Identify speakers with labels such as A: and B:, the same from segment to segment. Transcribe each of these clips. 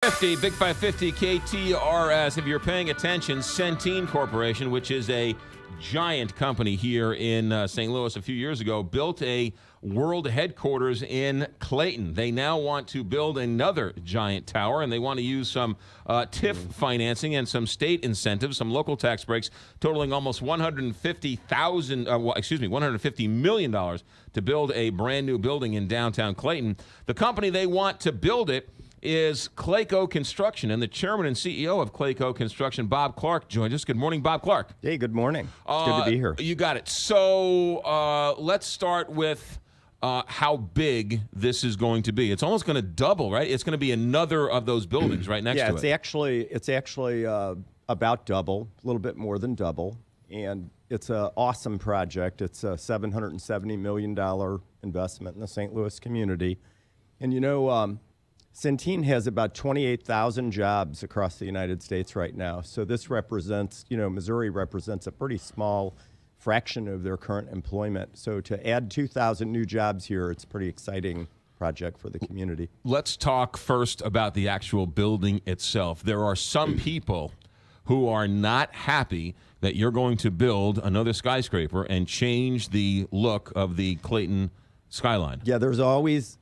A: 550, Big 550 KTRS. If you're paying attention, Centene Corporation, which is a giant company here in St. Louis a few years ago, built a world headquarters in Clayton. They now want to build another giant tower, and they want to use some TIF financing and some state incentives, some local tax breaks, totaling almost $150 million to build a brand new building in downtown Clayton. The company they want to build it is Clayco Construction, and the chairman and CEO of Clayco Construction, Bob Clark, joins us. Good morning, Bob Clark.
B: Hey, good morning. It's good to be here.
A: You got it. So let's start with how big this is going to be. It's almost going to double, right? It's going to be another of those buildings right next to it.
B: Yeah, it's actually about double, a little bit more than double, and it's an awesome project. It's a $770 million investment in the St. Louis community, and you know. Centene has about 28,000 jobs across the United States right now. So this represents, Missouri represents a pretty small fraction of their current employment. So to add 2,000 new jobs here, it's a pretty exciting project for the community.
A: Let's talk first about the actual building itself. There are some people who are not happy that you're going to build another skyscraper and change the look of the Clayton skyline.
B: Yeah, there's always...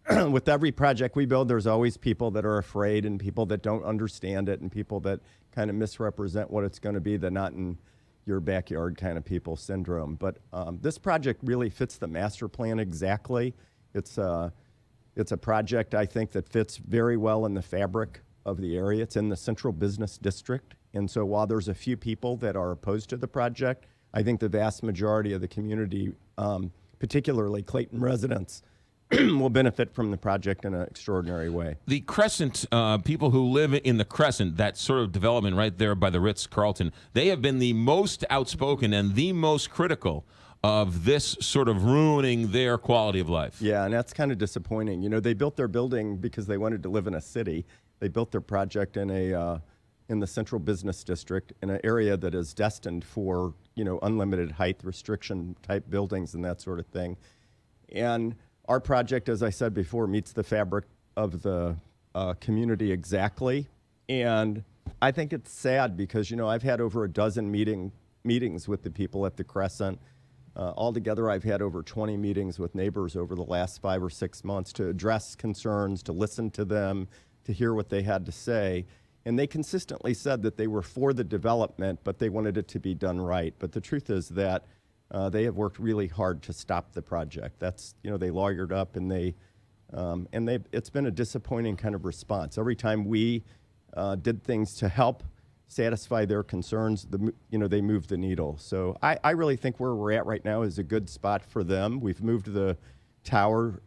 B: with every project we build, there's always people that are afraid and people that don't understand it and people that kind of misrepresent what it's going to be, the not in your backyard kind of people syndrome. But this project really fits the master plan exactly. It's a project, I think, that fits very well in the fabric of the area. It's in the central business district. And so while there's a few people that are opposed to the project, I think the vast majority of the community, particularly Clayton residents, will benefit from the project in an extraordinary way.
A: The Crescent, people who live in the Crescent, that sort of development right there by the Ritz-Carlton, they have been the most outspoken and the most critical of this sort of ruining their quality of life.
B: Yeah, and that's kind of disappointing. You know, they built their building because they wanted to live in a city. They built their project in the central business district in an area that is destined for, unlimited height restriction type buildings and that sort of thing. And our project, as I said before, meets the fabric of the community exactly. And I think it's sad because, I've had over a dozen meetings with the people at the Crescent. Altogether, I've had over 20 meetings with neighbors over the last 5 or 6 months to address concerns, to listen to them, to hear what they had to say. And they consistently said that they were for the development, but they wanted it to be done right. But the truth is that they have worked really hard to stop the project. That's, they lawyered up and it's been a disappointing kind of response. Every time we did things to help satisfy their concerns, they moved the needle. So I really think where we're at right now is a good spot for them. We've moved the tower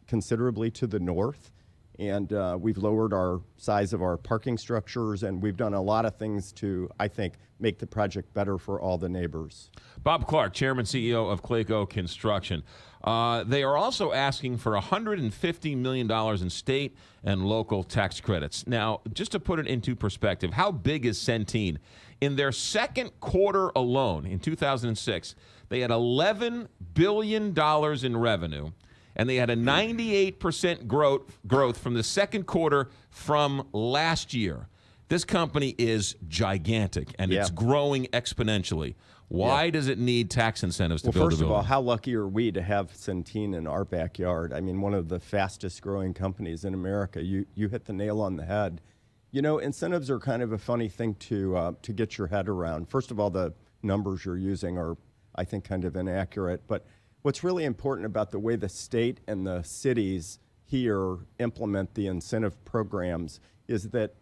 B: considerably to the north, and we've lowered our size of our parking structures, and we've done a lot of things to, I think, make the project better for all the neighbors.
A: Bob Clark, Chairman CEO of Clayco Construction. They are also asking for $150 million in state and local tax credits. Now, just to put it into perspective, how big is Centene? In their second quarter alone, in 2006, they had $11 billion in revenue, and they had a 98% growth from the second quarter from last year. This company is gigantic, and it's growing exponentially. Why does it need tax incentives to build a building?
B: First of all, how lucky are we to have Centene in our backyard? I mean, one of the fastest growing companies in America. You hit the nail on the head. Incentives are kind of a funny thing to get your head around. First of all, the numbers you're using are, I think, kind of inaccurate. But what's really important about the way the state and the cities here implement the incentive programs is that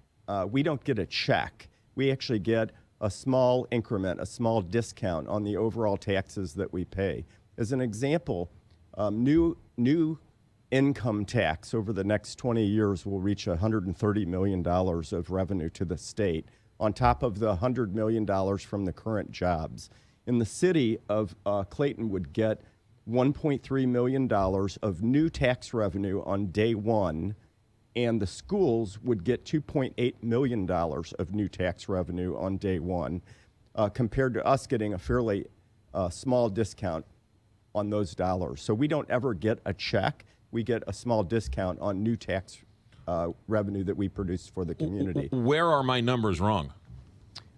B: we don't get a check. We actually get a small increment, a small discount on the overall taxes that we pay. As an example, new income tax over the next 20 years will reach $130 million of revenue to the state, on top of the $100 million from the current jobs. And the city of Clayton would get $1.3 million of new tax revenue on day one, and the schools would get $2.8 million of new tax revenue on day one, compared to us getting a fairly small discount on those dollars. So we don't ever get a check. We get a small discount on new tax revenue that we produce for the community.
A: Where are my numbers wrong?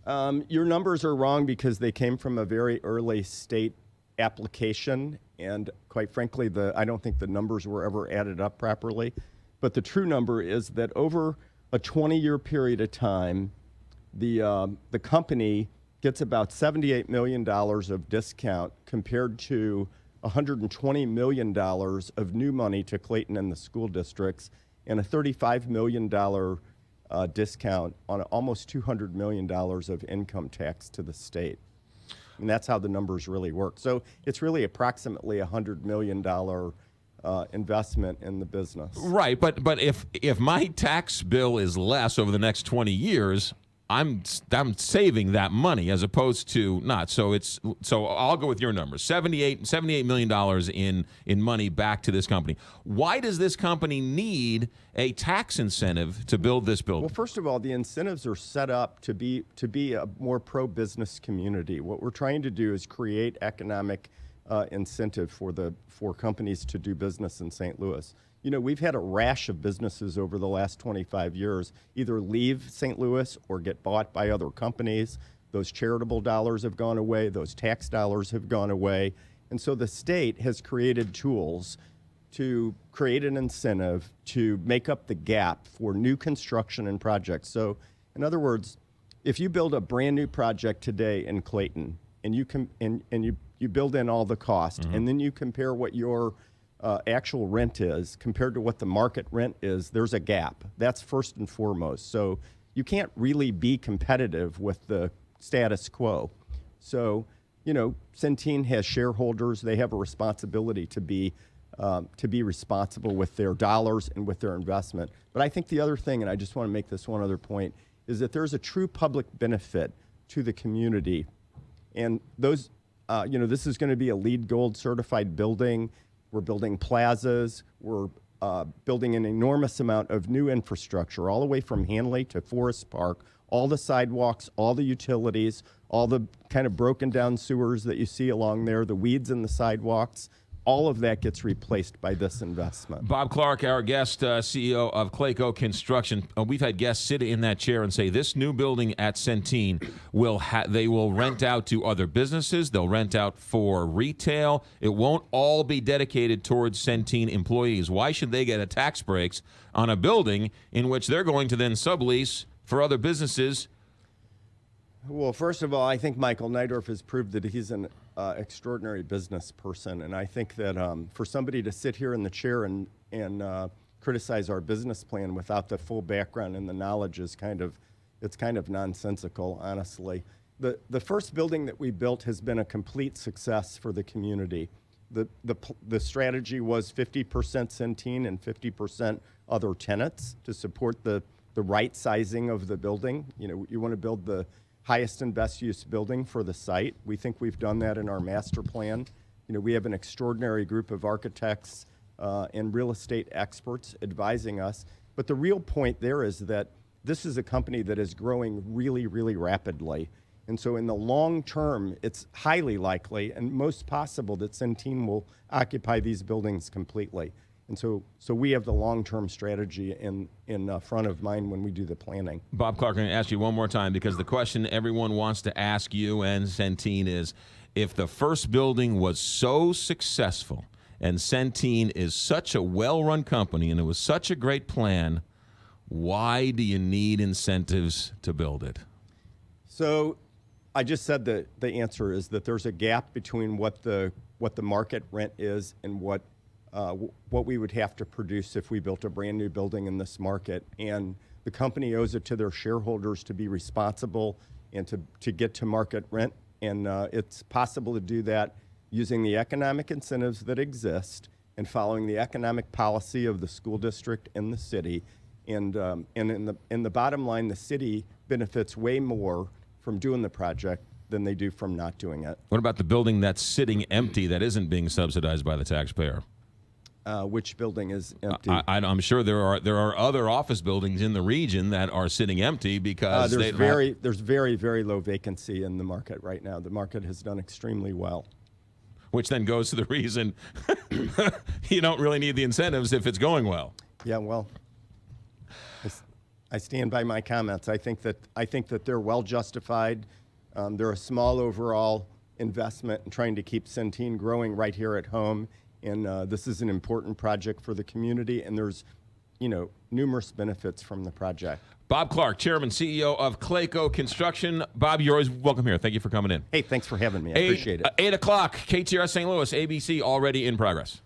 B: Your numbers are wrong because they came from a very early state application, and quite frankly, I don't think the numbers were ever added up properly. But the true number is that over a 20-year period of time, the company gets about $78 million of discount compared to $120 million of new money to Clayton and the school districts, and a $35 million discount on almost $200 million of income tax to the state. And that's how the numbers really work. So it's really approximately a $100 million investment in the business.
A: Right, but if my tax bill is less over the next 20 years, I'm saving that money as opposed to not. So I'll go with your numbers. $78 million in money back to this company. Why does this company need a tax incentive to build this building?
B: Well, first of all, the incentives are set up to be a more pro-business community. What we're trying to do is create economic incentive for companies to do business in St. Louis. You know, we've had a rash of businesses over the last 25 years either leave St. Louis or get bought by other companies. Those charitable dollars have gone away. Those tax dollars have gone away. And so the state has created tools to create an incentive to make up the gap for new construction and projects. So, in other words, if you build a brand new project today in Clayton and you build in all the cost, and then you compare what your actual rent is compared to what the market rent is, there's a gap. That's first and foremost. So you can't really be competitive with the status quo. So, you know, Centene has shareholders. They have a responsibility to be responsible with their dollars and with their investment. But I think the other thing, and I just want to make this one other point, is that there's a true public benefit to the community. And those, this is going to be a LEED Gold certified building. We're building plazas. We're building an enormous amount of new infrastructure, all the way from Hanley to Forest Park, all the sidewalks, all the utilities, all the kind of broken down sewers that you see along there, the weeds in the sidewalks. All of that gets replaced by this investment.
A: Bob Clark, our guest, CEO of Clayco Construction. We've had guests sit in that chair and say this new building at Centene they will rent out to other businesses. They'll rent out for retail. It won't all be dedicated towards Centene employees. Why should they get a tax breaks on a building in which they're going to then sublease for other businesses?
B: Well, first of all, I think Michael Neidorff has proved that he's an extraordinary business person, and I think that for somebody to sit here in the chair and criticize our business plan without the full background and the knowledge is kind of nonsensical, honestly. The first building that we built has been a complete success for the community. The strategy was 50% Centene and 50% other tenants to support the right sizing of the building. You know, you want to build the highest and best use building for the site. We think we've done that in our master plan. You know, we have an extraordinary group of architects and real estate experts advising us. But the real point there is that this is a company that is growing really, really rapidly. And so in the long term, it's highly likely and most possible that Centene will occupy these buildings completely. And so we have the long-term strategy in front of mind when we do the planning.
A: Bob Clark, I'm going to ask you one more time because the question everyone wants to ask you and Centene is, if the first building was so successful and Centene is such a well-run company and it was such a great plan, why do you need incentives to build it?
B: So I just said that the answer is that there's a gap between what the market rent is and what we would have to produce if we built a brand new building in this market. And the company owes it to their shareholders to be responsible and to get to market rent. And it's possible to do that using the economic incentives that exist and following the economic policy of the school district and the city. And in the bottom line, the city benefits way more from doing the project than they do from not doing it.
A: What about the building that's sitting empty that isn't being subsidized by the taxpayer?
B: Which building is empty?
A: I'm sure there are other office buildings in the region that are sitting empty because
B: there's very, very low vacancy in the market right now. The market has done extremely well.
A: Which then goes to the reason you don't really need the incentives if it's going well.
B: Yeah, well, I stand by my comments. I think that they're well justified. They're a small overall investment in trying to keep Centene growing right here at home, and this is an important project for the community. And there's, numerous benefits from the project.
A: Bob Clark, Chairman, CEO of Clayco Construction. Bob, you're always welcome here. Thank you for coming in.
B: Hey, thanks for having me. I appreciate it.
A: 8 o'clock, KTRS St. Louis, ABC, already in progress.